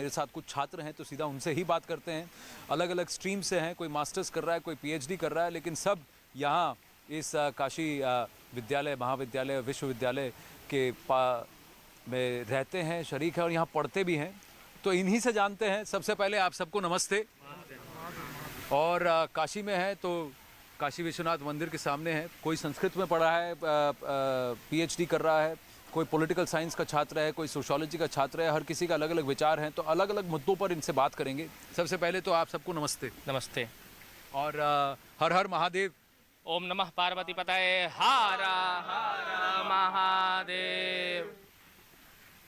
मेरे साथ कुछ छात्र हैं, तो सीधा उनसे ही बात करते हैं। अलग अलग स्ट्रीम से हैं, कोई मास्टर्स कर रहा है, कोई पीएचडी कर रहा है, लेकिन सब यहाँ इस काशी विद्यालय, महाविद्यालय, विश्वविद्यालय के में रहते हैं, शरीक हैं और यहाँ पढ़ते भी हैं। तो इन्हीं से जानते हैं। सबसे पहले आप सबको नमस्ते। और काशी में है तो काशी विश्वनाथ मंदिर के सामने है। कोई संस्कृत में पढ़ा है, पीएचडी कर रहा है, कोई पॉलिटिकल साइंस का छात्र है, कोई सोशियोलॉजी का छात्र है। हर किसी का अलग अलग विचार हैं, तो अलग अलग मुद्दों पर इनसे बात करेंगे। सबसे पहले तो आप सबको नमस्ते। नमस्ते। और हर हर महादेव। ओम नमः पार्वती पतये हर हर महादेव।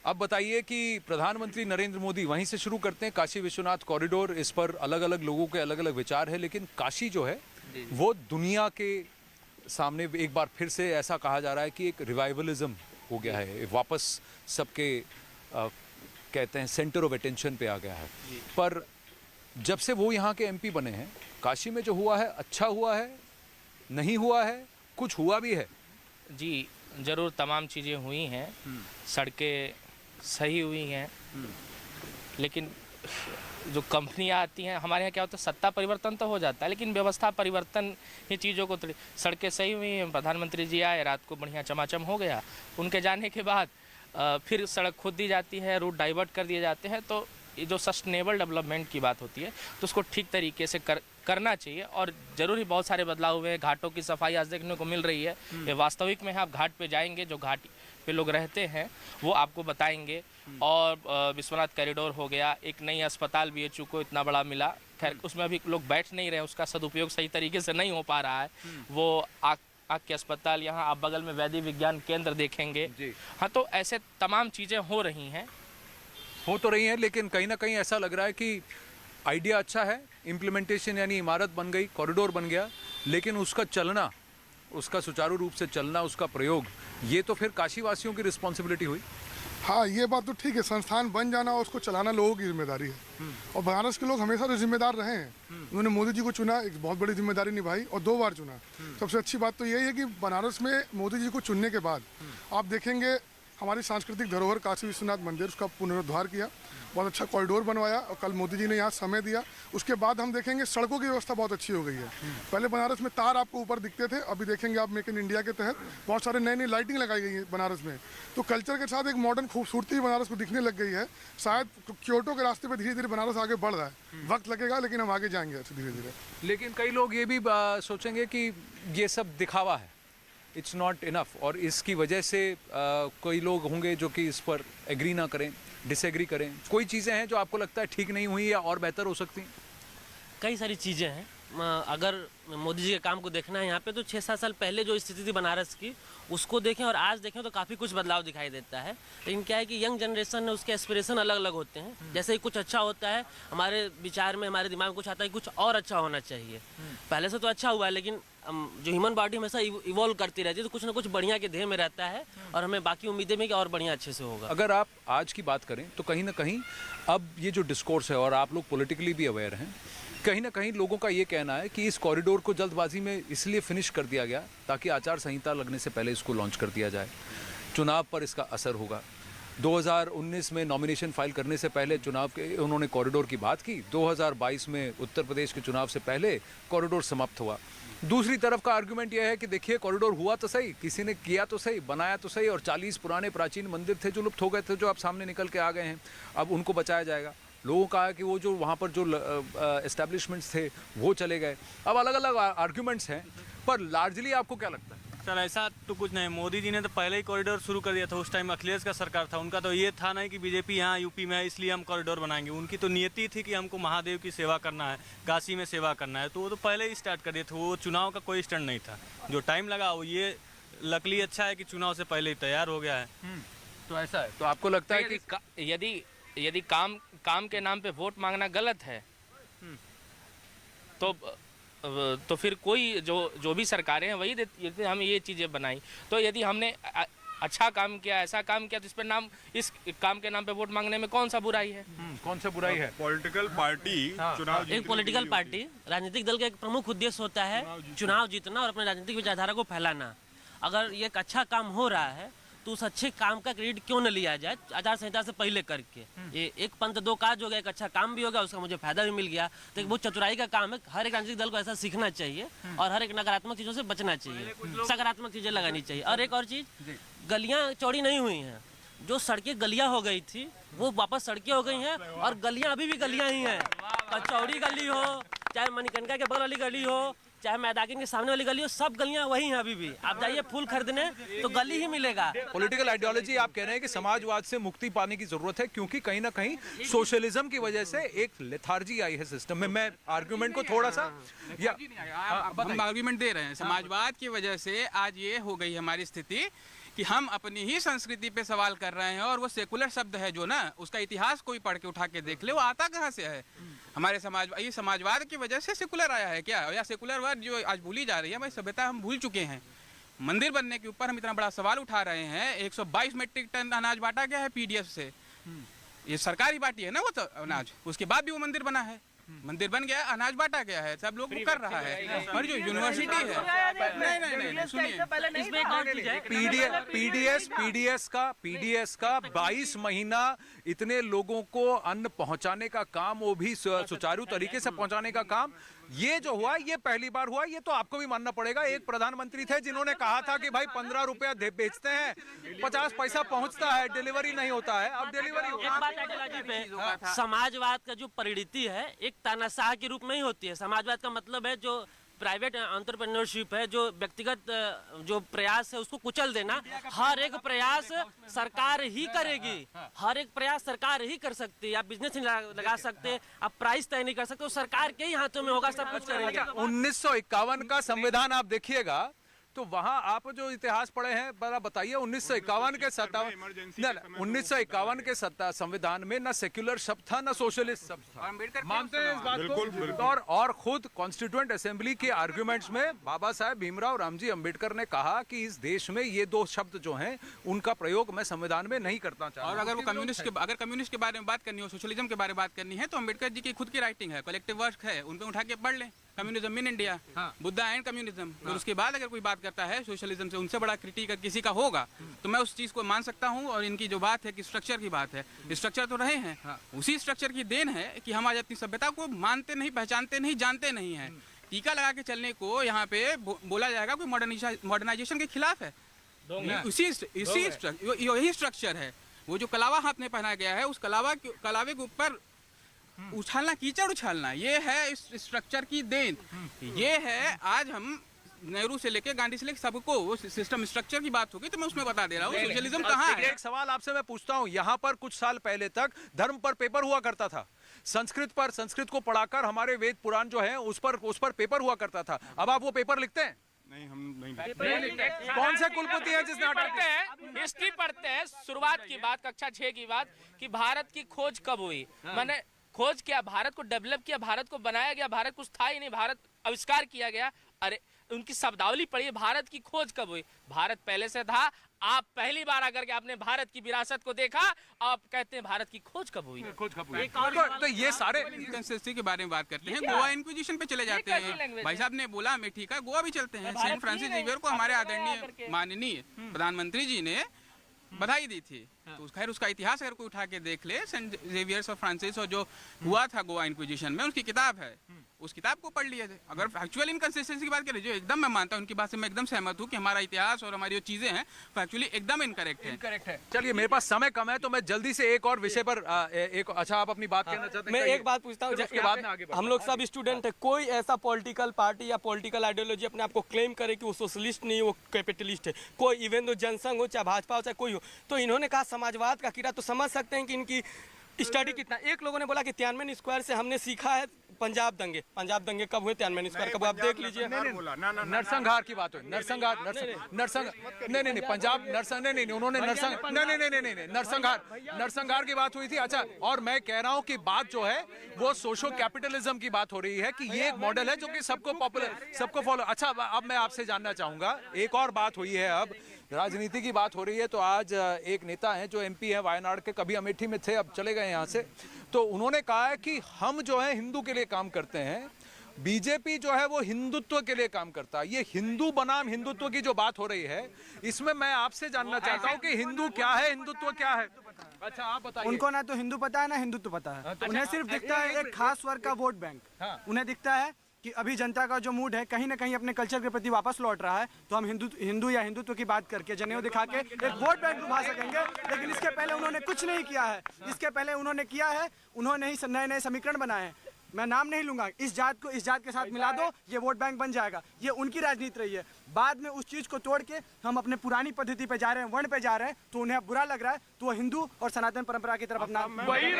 अब बताइए कि प्रधानमंत्री नरेंद्र मोदी, वहीं से शुरू करते हैं, काशी विश्वनाथ कॉरिडोर, इस पर अलग अलग लोगों के अलग अलग विचार है, लेकिन काशी जो है वो दुनिया के सामने एक बार फिर से ऐसा कहा जा रहा है कि एक रिवाइवलिज्म हो गया है, वापस सबके कहते हैं सेंटर ऑफ अटेंशन पे आ गया है। पर जब से वो यहाँ के एमपी बने हैं, काशी में जो हुआ है अच्छा हुआ है, नहीं हुआ है, कुछ हुआ भी है? जी जरूर, तमाम चीज़ें हुई हैं, सड़कें सही हुई हैं, लेकिन जो कंपनियां आती हैं, हमारे यहाँ क्या होता है, सत्ता परिवर्तन तो हो जाता है लेकिन व्यवस्था परिवर्तन ही चीज़ों को। सड़कें सही हुई हैं, प्रधानमंत्री जी आए, रात को बढ़िया चमाचम हो गया। उनके जाने के बाद फिर सड़क खोद दी जाती है, रूट डाइवर्ट कर दिए जाते हैं। तो ये जो सस्टेनेबल डेवलपमेंट की बात होती है, तो उसको ठीक तरीके से करना चाहिए। और ज़रूर ही बहुत सारे बदलाव हुए हैं। घाटों की सफाई आज देखने को मिल रही है, ये वास्तविक में है। आप घाट पे जाएंगे, जो घाट पे लोग रहते हैं वो आपको बताएंगे। और विश्वनाथ कॉरिडोर हो गया, एक नई अस्पताल बीएचयू को इतना बड़ा मिला, खैर उसमें अभी लोग बैठ नहीं रहे, उसका सदुपयोग सही तरीके से नहीं हो पा रहा है। वो आँख के अस्पताल, यहाँ आप बगल में वैदिक विज्ञान केंद्र देखेंगे। हाँ, तो ऐसे तमाम चीज़ें हो रही हैं, हो तो रही हैं, लेकिन कहीं ना कहीं ऐसा लग रहा है कि आइडिया अच्छा है, इम्प्लीमेंटेशन यानी इमारत बन गई, कॉरिडोर बन गया, लेकिन उसका चलना, उसका सुचारू रूप से चलना, उसका प्रयोग, ये तो फिर काशीवासियों की रिस्पॉन्सिबिलिटी हुई। हाँ, ये बात तो ठीक है, संस्थान बन जाना और उसको चलाना लोगों की जिम्मेदारी है। और बनारस के लोग हमेशा तो जिम्मेदार रहे हैं। उन्होंने मोदी जी को चुना, एक बहुत बड़ी जिम्मेदारी निभाई और 2 बार चुना। सबसे अच्छी बात तो यही है कि बनारस में मोदी जी को चुनने के बाद आप देखेंगे हमारी सांस्कृतिक धरोहर काशी विश्वनाथ मंदिर, उसका पुनरुद्धार किया, बहुत अच्छा कॉरिडोर बनवाया और कल मोदी जी ने यहाँ समय दिया। उसके बाद हम देखेंगे सड़कों की व्यवस्था बहुत अच्छी हो गई है। पहले बनारस में तार आपको ऊपर दिखते थे, अभी देखेंगे आप मेक इन इंडिया के तहत बहुत सारे नई नई लाइटिंग लगाई गई है बनारस में। तो कल्चर के साथ एक मॉडर्न खूबसूरती बनारस को दिखने लग गई है। शायद क्योटो के रास्ते पर धीरे धीरे बनारस आगे बढ़ रहा है, वक्त लगेगा लेकिन हम आगे जाएंगे धीरे धीरे। लेकिन कई लोग ये भी सोचेंगे कि ये सब दिखावा है, इट्स नॉट इनफ, और इसकी वजह से कोई लोग होंगे जो कि इस पर एग्री ना करें, डिसएग्री करें। कोई चीज़ें हैं जो आपको लगता है ठीक नहीं हुई या और बेहतर हो सकती हैं? कई सारी चीज़ें हैं। अगर मोदी जी के काम को देखना है यहाँ पे, तो 6-7 साल पहले जो स्थिति थी बनारस की, उसको देखें और आज देखें तो काफ़ी कुछ बदलाव दिखाई देता है। लेकिन क्या है कि यंग जनरेशन है, उसके एस्पिरेशन अलग अलग होते हैं। जैसे ही कुछ अच्छा होता है, हमारे विचार में, हमारे दिमाग में कुछ आता है, कुछ और अच्छा होना चाहिए। पहले से तो अच्छा हुआ है, लेकिन जो ह्यूमन बॉडी हमेशा इवॉल्व करती रहती है, तो कुछ ना कुछ बढ़िया के ध्येय में रहता है और हमें बाकी उम्मीदें में कि और बढ़िया अच्छे से होगा। अगर आप आज की बात करें तो कहीं ना कहीं अब ये जो डिस्कोर्स है, और आप लोग पॉलिटिकली भी अवेयर हैं, कहीं ना कहीं लोगों का ये कहना है कि इस कॉरिडोर को जल्दबाजी में इसलिए फिनिश कर दिया गया ताकि आचार संहिता लगने से पहले इसको लॉन्च कर दिया जाए। चुनाव पर इसका असर होगा। 2019 में नॉमिनेशन फाइल करने से पहले चुनाव के उन्होंने कॉरिडोर की बात की। 2022 में उत्तर प्रदेश के चुनाव से पहले कॉरिडोर समाप्त हुआ। दूसरी तरफ का आर्गुमेंट यह है कि देखिए, कॉरिडोर हुआ तो सही, किसी ने किया तो सही, बनाया तो सही, और 40 पुराने प्राचीन मंदिर थे जो लुप्त हो गए थे, जो अब सामने निकल के आ गए हैं, अब उनको बचाया जाएगा। लोगों का है कि वो जो वहाँ पर जो एस्टैब्लिशमेंट्स थे वो चले गए। अब अलग अलग आर्ग्यूमेंट्स हैं, पर लार्जली आपको क्या लगता है? सर ऐसा तो कुछ नहीं, मोदी जी ने तो पहले ही कॉरिडोर शुरू कर दिया था। उस टाइम अखिलेश का सरकार था, उनका तो ये था नहीं कि बीजेपी यहाँ यूपी में है इसलिए हम कॉरिडोर बनाएंगे। उनकी तो नियति थी कि हमको महादेव की सेवा करना है, काशी में सेवा करना है, तो वो तो पहले ही स्टार्ट कर दिए थे। वो चुनाव का कोई स्टैंड नहीं था। जो टाइम लगा वो ये लकली अच्छा है कि चुनाव से पहले ही तैयार हो गया है। तो ऐसा है, तो आपको लगता है कि यदि काम के नाम पे वोट मांगना गलत है, तो फिर कोई जो भी सरकारें हैं वही देती, हम ये चीज़ें बनाई। तो यदि हमने अच्छा काम किया, ऐसा काम किया, तो इस पर इस काम के नाम पे वोट मांगने में कौन सा बुराई है? कौन सा बुराई है? पॉलिटिकल पार्टी चुनाव, एक पॉलिटिकल पार्टी, राजनीतिक दल का एक प्रमुख उद्देश्य होता है चुनाव जीतना और अपने राजनीतिक विचारधारा को फैलाना। अगर ये एक अच्छा काम हो रहा है तो तो उस अच्छे काम का क्रेडिट क्यों न लिया जाए आचार संहिता से पहले करके। ये एक पंथ दो काज हो गया, एक अच्छा काम भी हो गया, उसका मुझे फायदा भी मिल गया। तो एक बहुत चतुराई का काम है, हर एक राजनीतिक दल को ऐसा सीखना चाहिए और हर एक नकारात्मक चीज़ों से बचना चाहिए, सकारात्मक चीज़ें लगानी चाहिए। और एक और चीज़, गलियाँ चौड़ी नहीं हुई हैं, जो सड़कें गलियाँ हो गई थी वो वापस सड़कें हो गई हैं और गलियाँ अभी भी गलियाँ ही हैं। कचौड़ी गली हो, चाहे मणिकर्णिका के बगल वाली गली हो, चाहे मैदागिन के सामने वाली गली हो, सब गलियां वही हैं अभी भी। आप जाइए फूल खरीदने तो गली ही मिलेगा। पॉलिटिकल आइडियोलॉजी आप कह रहे हैं कि समाजवाद से मुक्ति पाने की जरूरत है, क्योंकि कहीं ना कहीं सोशलिज्म की वजह से एक लेथार्जी आई है सिस्टम में। मैं आर्गुमेंट को थोड़ा सा हम आर्गुमेंट दे रहे हैं, समाजवाद की वजह से आज ये हो गई हमारी स्थिति कि हम अपनी ही संस्कृति पे सवाल कर रहे हैं। और वो सेकुलर शब्द है जो ना, उसका इतिहास कोई पढ़ के उठा के देख ले, वो आता कहाँ से है? हमारे ये समाजवाद की वजह से सेकुलर आया है क्या? या सेकुलर वर्ड जो आज भूली जा रही है, भाई सभ्यता हम भूल चुके हैं। मंदिर बनने के ऊपर हम इतना बड़ा सवाल उठा रहे हैं। 122 मीट्रिक टन अनाज बांटा गया है पीडीएफ से, ये सरकारी बाटी है ना वो तो अनाज, उसके बाद भी वो मंदिर बना है। मंदिर बन गया, अनाज बांटा गया है, सब लोग कर रहा है। और जो यूनिवर्सिटी है, नहीं सुनिए, पीडीएस का 22 महीना इतने लोगों को अन्न पहुंचाने का काम, वो भी सुचारू तरीके से पहुंचाने का काम, ये जो हुआ ये पहली बार हुआ। ये तो आपको भी मानना पड़ेगा। एक प्रधानमंत्री थे जिन्होंने कहा था कि भाई 15 रुपया बेचते हैं, 50 पैसा पहुंचता है, डिलीवरी नहीं होता है। अब डिलीवरी समाजवाद का जो परिणति है एक तानाशाह के रूप में ही होती है। समाजवाद का मतलब है जो प्राइवेट एंटरप्रेन्योरशिप है, जो व्यक्तिगत जो प्रयास है उसको कुचल देना। हर एक प्रयास सरकार ही करेगी, हर एक प्रयास सरकार ही कर सकती है। आप बिजनेस नहीं लगा सकते, आप प्राइस तय नहीं कर सकते, तो सरकार के ही हाथों में होगा, सब कुछ करेंगे। 1951 का संविधान आप देखिएगा तो वहां आप जो इतिहास पढ़े हैं बड़ा बताइए। 1951 के 1951 के संविधान में ना सेक्युलर शब्द था ना सोशलिस्ट शब्द था। मानते हैं इस बात को? और खुद कॉन्स्टिट्यूएंट असेंबली के आर्गुमेंट्स में बाबा साहेब भीमराव रामजी अंबेडकर ने कहा कि इस देश में ये दो शब्द जो हैं उनका प्रयोग मैं संविधान में नहीं करना चाहता। और अगर वो कम्युनिस्ट के बारे में बात करनी हो, सोशलिज्म के बारे में बात करनी है, तो अंबेडकर जी की खुद की राइटिंग है, कलेक्टिव वर्क है, उन पे उठा के पढ़ लें। Communism in India, Buddha and communism. और उसके बाद अगर कोई बात करता है सोशलिज्म से, उनसे बड़ा क्रिटिक किसी का होगा तो मैं उस चीज को मान सकता हूँ। और इनकी जो बात है कि स्ट्रक्चर की बात है, स्ट्रक्चर तो रहे हैं, उसी स्ट्रक्चर की देन है कि हम आज अपनी सभ्यता को मानते नहीं, पहचानते नहीं, जानते नहीं है। टीका लगा के चलने को यहाँ पे बोला जाएगा कोई मॉडर्नाइजेशन के खिलाफ है। यही स्ट्रक्चर है। वो जो कलावा हाथ में पहना गया है, उस कलावे के ऊपर उछालना, कीचड़ उछालना, ये है इस स्ट्रक्चर की देन। ये है आज हम नेहरू से लेके गांधी से लेके सबको वो सिस्टम स्ट्रक्चर की बात होगी तो मैं उसमें बता दे रहा हूँ सोशलिज्म कहाँ है। एक सवाल आपसे मैं पूछता हूँ, यहाँ पर कुछ साल पहले तक धर्म पर पेपर हुआ करता था, संस्कृत को पढ़ाकर हमारे वेद पुराण जो है उस पर पेपर हुआ करता था। अब आप वो पेपर लिखते हैं? नहीं, हम नहीं। कौन से कुलपति है जिसने पढ़ते हैं, हिस्ट्री पढ़ते हैं, शुरुआत की बात, कक्षा 6 की बात, कि भारत की खोज कब हुई। मैंने खोज किया, भारत को डेवलप किया, भारत को बनाया गया, भारत कुछ था ही नहीं, भारत आविष्कार किया गया। अरे उनकी शब्दावली पढ़िए, भारत की खोज कब हुई? भारत पहले से था। आप पहली बार आकर के आपने भारत की विरासत को देखा, आप कहते हैं भारत की खोज कब हुई? तो ये सारे कंसिस्टेंसी के बारे में बात करते हैं, गोवा इंक्विजिशन पे चले जाते हैं। भाई साहब ने बोला हमें, ठीक है, गोवा भी चलते हैं। सेंट फ्रांसिस जेवियर को हमारे आदरणीय माननीय प्रधानमंत्री जी ने बधाई दी थी। तो खैर उसका इतिहास अगर कोई उठा के देख ले, सेंट जेवियर्स और फ्रांसिस और जो हुआ था गोवा इंक्विजिशन में, उसकी किताब है, उस किताब को पढ़ लिए थे। अगर फैक्चुअल इनकंसिस्टेंसी की बात करें, जो एकदम मैं मानता हूँ, उनकी बात से मैं एकदम सहमत हूँ कि हमारा इतिहास और हमारी जो चीजें हैं फैक्चुअली एकदम इनकरेक्ट है। चलिए, मेरे पास समय कम है तो मैं जल्दी से एक और विषय पर अच्छा आप अपनी बात कहना चाहते हैं? मैं एक बात पूछता हूँ, हम लोग सब स्टूडेंट है, कोई ऐसा पॉलिटिकल पार्टी या पॉलिटिकल आइडियोलॉजी अपने आप को क्लेम करे कि वो सोशलिस्ट नहीं, वो कैपिटलिस्ट है, कोई इवन तो जनसंघ हो, चाहे भाजपा हो, चाहे कोई हो, तो इन्होंने कहा समाजवाद का कीड़ा, तो समझ सकते हैं कि इनकी स्टडी कितना। एक लोगों ने बोला कि तियानमेन स्क्वायर से हमने सीखा है पंजाब दंगे कब हुए, तियानमेन स्क्वायर कब, आप देख लीजिए। नरसंहार की बात हुई, नरसंहार नहीं पंजाब नहीं, उन्होंने नरसंहार की बात हुई थी। अच्छा, और मैं कह रहा हूँ कि बात जो है वो सोशो कैपिटलिज्म की बात हो रही है कि ये एक मॉडल है जो कि सबको फॉलो। अच्छा, अब मैं आपसे जानना चाहूंगा, एक और बात हुई है, अब राजनीति की बात हो रही है, तो आज एक नेता हैं जो MP हैं वायनाड के, कभी अमेठी में थे, अब चले गए यहाँ से, तो उन्होंने कहा है कि हम जो है हिंदू के लिए काम करते हैं, बीजेपी जो है वो हिंदुत्व के लिए काम करता है। ये हिंदू बनाम हिंदुत्व की जो बात हो रही है, इसमें मैं आपसे जानना चाहता हूं कि हिंदू क्या है, हिंदुत्व क्या है। अच्छा, आप बताइए। उनको ना तो हिंदू पता है ना हिंदुत्व पता है। उन्हें सिर्फ दिखता है एक खास वर्ग का वोट बैंक। उन्हें दिखता है कि अभी जनता का जो मूड है कहीं ना कहीं अपने कल्चर के प्रति वापस लौट रहा है, तो हम हिंदू या हिंदुत्व की बात करके जनेऊ दिखा के एक वोट बैंक उठा सकेंगे। लेकिन इसके पहले उन्होंने कुछ नहीं किया है। इसके पहले उन्होंने किया है, उन्होंने ही नए नए समीकरण बनाए हैं। मैं नाम नहीं लूंगा, इस जात को इस जात के साथ मिला दो, ये वोट बैंक बन जाएगा। ये उनकी राजनीति रही है। बाद में उस चीज को तोड़ के हम अपने पुरानी पद्धति पे जा रहे हैं, वर्ण पे जा रहे हैं, तो उन्हें बुरा लग रहा है, तो वो हिंदू और सनातन परंपरा की तरफ अपना वही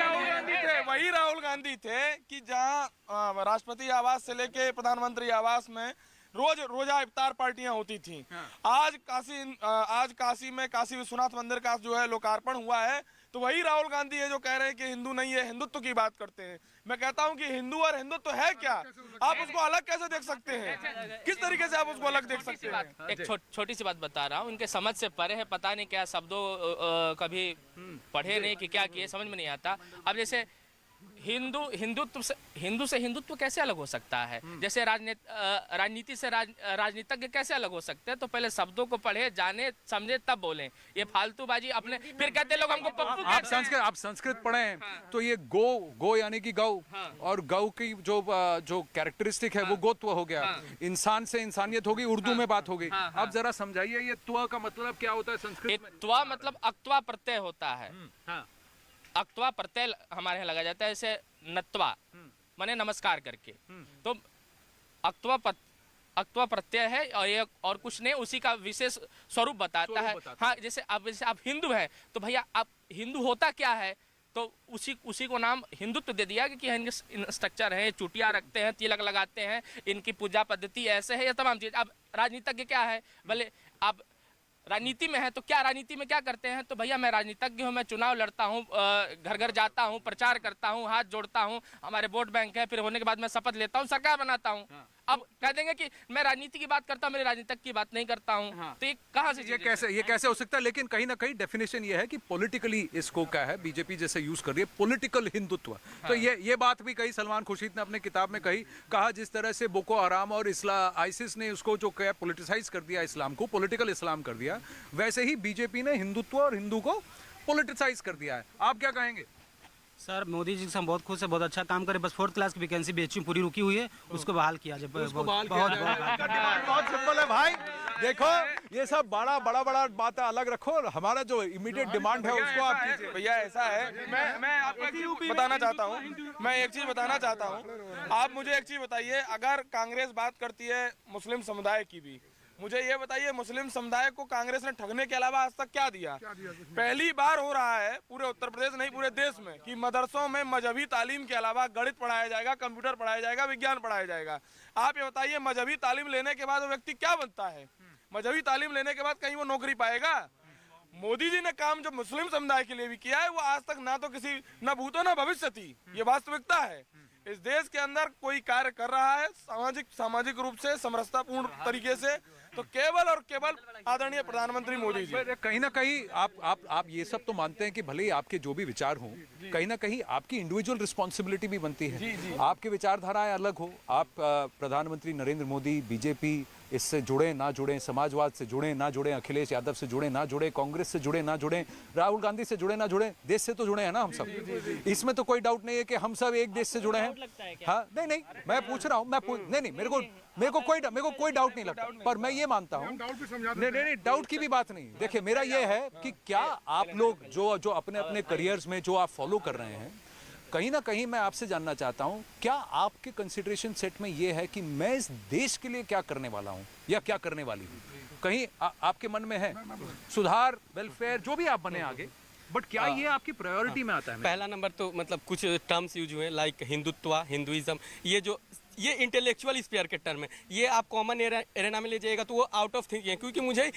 राहुल गांधी थे कि जहां राष्ट्रपति आवास से लेके प्रधानमंत्री आवास में रोजा इफ्तार पार्टियां होती थीं। आज काशी में काशी विश्वनाथ मंदिर का जो है लोकार्पण हुआ है, तो वही राहुल गांधी है जो कह रहे हैं कि हिंदू नहीं है, हिंदुत्व की बात करते हैं। मैं कहता हूं कि हिंदू और हिंदुत्व है क्या? आप उसको अलग कैसे देख सकते हैं? किस तरीके से आप उसको अलग देख सकते हैं? एक छोटी सी बात बता रहा हूँ, उनके समझ से परे है। पता नहीं क्या शब्दों कभी पढ़े नहीं कि क्या किए, समझ में नहीं आता। अब जैसे हिंदू से हिंदुत्व कैसे अलग हो सकता है? जैसे राजनीति से राजनीतिज्ञ कैसे अलग हो सकते हैं? तो पहले शब्दों को पढ़े, जाने, समझे, तब बोले। ये फालतूबाजी अपने फिर कहते लोग हमको पप्पू। आप संस्कृत पढ़े तो ये गो यानी कि गौ, और गौ की जो कैरेक्टरिस्टिक है वो गोत्व हो गया। इंसान से इंसानियत होगी, उर्दू में बात हो गई। अब जरा समझाइए ये त्व का मतलब क्या होता है संस्कृत में? त्व मतलब अक्त्वा प्रत्यय होता है। अक्त्वा प्रत्यय हमारे यहाँ लगा जाता है, जैसे नत्वा माने नमस्कार करके। तो अक्त्वा प्रत्यय है और ये और कुछ नहीं, उसी का विशेष स्वरूप बताता है। हाँ, जैसे आप हिंदू हैं तो भैया आप हिंदू होता क्या है? तो उसी को नाम हिंदुत्व दे दिया कि इनके स्ट्रक्चर है, चुटिया रखते हैं, तिलक लगाते हैं, इनकी पूजा पद्धति ऐसे है, ये तमाम चीज। अब राजनीतिज्ञ क्या है? भले आप राजनीति में है तो क्या राजनीति में क्या करते हैं? तो भैया मैं राजनीतिज्ञ हूँ, मैं चुनाव लड़ता हूँ, घर घर जाता हूँ, प्रचार करता हूँ, हाथ जोड़ता हूँ, हमारे वोट बैंक है, फिर होने के बाद मैं शपथ लेता हूँ, सरकार बनाता हूँ। अब कह देंगे कि मैं राजनीति की बात करता हूँ, मेरे राजनीतिक की बात नहीं करता हूँ। तो ये कहाँ से ये कैसे हो सकता है? लेकिन कहीं ना कहीं डेफिनेशन ये है कि पॉलिटिकली इसको क्या है, बीजेपी जैसे यूज कर रही है पॉलिटिकल हिंदुत्व। तो ये बात भी कही सलमान खुर्शीद ने अपने किताब में कहा जिस तरह से बोको हराम और आइसिस ने उसको जो क्या पोलिटिसाइज कर दिया, इस्लाम को पॉलिटिकल इस्लाम कर दिया, वैसे ही बीजेपी ने हिंदुत्व और हिंदू को पॉलिटिसाइज कर दिया है। आप क्या कहेंगे? सर मोदी जी से हम बहुत खुश है, बहुत अच्छा काम करे। बस 4th क्लास की वैकेंसी बीएचयू पूरी रुकी हुई है, उसको बहाल किया जाए। बहुत सिंपल है भाई। देखो ये सब बड़ा बातें अलग रखो, हमारा जो इमीडिएट डिमांड है उसको आप कीजिए। भैया ऐसा है, मैं आपको एक चीज बताना चाहता हूँ। आप मुझे एक चीज बताइए, अगर कांग्रेस बात करती है मुस्लिम समुदाय की भी, मुझे ये बताइए मुस्लिम समुदाय को कांग्रेस ने ठगने के अलावा आज तक क्या दिया? पहली बार हो रहा है पूरे उत्तर प्रदेश नहीं पूरे देश में कि मदरसों में मजहबी तालीम के अलावा गणित पढ़ाया जाएगा, कंप्यूटर पढ़ाया जाएगा, विज्ञान पढ़ाया जाएगा। आप ये बताइए मजहबी तालीम लेने के बाद वो व्यक्ति क्या बनता है? मजहबी तालीम लेने के बाद कहीं वो नौकरी पाएगा? मोदी जी ने काम जो मुस्लिम समुदाय के लिए भी किया है वो आज तक ना तो किसी न भूतो न भविष्य थी, ये वास्तविकता है। इस देश के अंदर कोई कार्य कर रहा है सामाजिक रूप से समरसतापूर्ण तरीके से, तो केवल और केवल आदरणीय प्रधानमंत्री मोदी जी। कहीं ना कहीं आप ये सब तो मानते हैं कि भले ही आपके जो भी विचार हों, कहीं ना कहीं आपकी इंडिविजुअल रिस्पॉन्सिबिलिटी भी बनती है। आपकी विचारधाराएं अलग हो, आप प्रधानमंत्री नरेंद्र मोदी, बीजेपी इससे जुड़े ना जुड़े, समाजवाद से जुड़े ना जुड़े, अखिलेश यादव से जुड़े ना जुड़े, कांग्रेस से जुड़े ना जुड़े, राहुल गांधी से जुड़े ना जुड़े, देश से तो जुड़े हैं ना हम सब। इसमें तो कोई डाउट नहीं है कि हम सब एक देश से जुड़े हैं। हाँ, नहीं मैं पूछ रहा हूँ, नहीं मेरे को कोई डाउट नहीं लगता, पर मैं ये मानता हूँ नहीं डाउट की भी बात नहीं। देखिए मेरा ये है कि क्या आप लोग जो अपने अपने करियर्स में जो आप फॉलो कर रहे हैं, कहीं ना कहीं मैं आपसे जानना चाहता हूं, क्या आपके कंसिडरेशन सेट में ये है कि मैं इस देश के लिए क्या करने वाला हूं या क्या करने वाली हूं? कहीं आपके मन में है सुधार, वेलफेयर, जो भी आप बने आगे, बट क्या ये आपकी प्रायोरिटी में आता है? पहला नंबर तो मतलब कुछ टर्म्स यूज हुए लाइक हिंदुत्व, हिंदुइज्म, ये इंटेलेक्चुअल स्पेयर के टर्म है। ये आप कॉमन एरेना में ले जाएगा तो वो आउट ऑफ थिंकिंग है, क्योंकि मुझे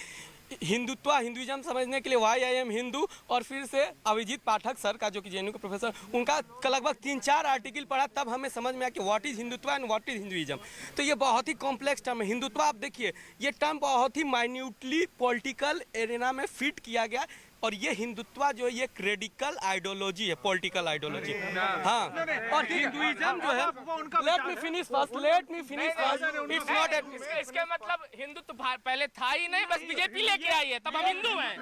हिंदुइज्म समझने के लिए वाई आई एम हिंदू और फिर से अभिजीत पाठक सर का, जो कि जेएनयू के प्रोफेसर, उनका लगभग 3-4 आर्टिकल पढ़ा, तब हमें समझ में आया कि what is Hindutva and what is Hinduism. तो ये बहुत ही कॉम्प्लेक्स टर्म है। हिंदुत्व आप देखिए, ये टर्म बहुत ही माइन्यूटली पॉलिटिकल एरेना में फिट किया गया और ये हिंदुत्व जो है ये रेडिकल आइडियोलॉजी है, पॉलिटिकल आइडियोलॉजी। हाँ, और हिंदुइज्म जो है, let me finish first, it's not इसके मतलब हिंदुत्व पहले था ही नहीं, बस बीजेपी लेके आई है, तब हम हिंदू हैं।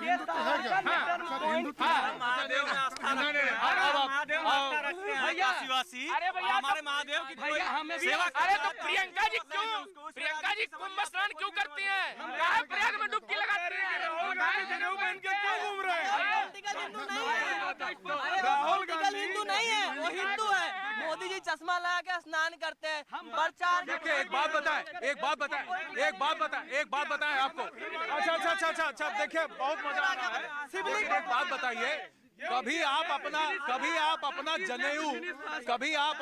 अरे भैया हमारे महादेव की अरे तो प्रियंका जी कुंभ स्नान क्यों करती हैं? प्रयाग में डुबकी लगाती हैं। पॉलिटिकल हिंदू नहीं है, वो हिंदू है। मोदी जी चश्मा लगा के स्नान करते हैं, प्रचार। देखिए एक बात बताएं आपको। अच्छा देखिए बहुत मजा आ रहा है। एक बात बताइए, कभी आप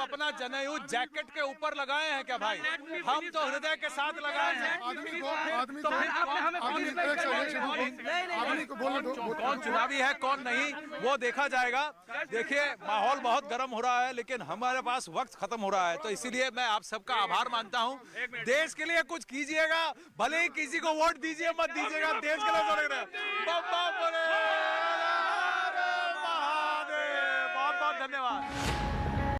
अपना जनेऊ जैकेट के ऊपर लगाए हैं क्या भाई? हम तो हृदय के साथ लगाए हैं। आदमी को बोलने दो। कौन चुनावी है कौन नहीं वो देखा जाएगा। देखिए माहौल बहुत गर्म हो रहा है, लेकिन हमारे पास वक्त खत्म हो रहा है, तो इसीलिए मैं आप सबका आभार मानता हूँ। देश के लिए कुछ कीजिएगा, भले ही किसी को वोट दीजिए मत दीजिएगा, देश के लिए लग रहा है। बहुत बहुत धन्यवाद।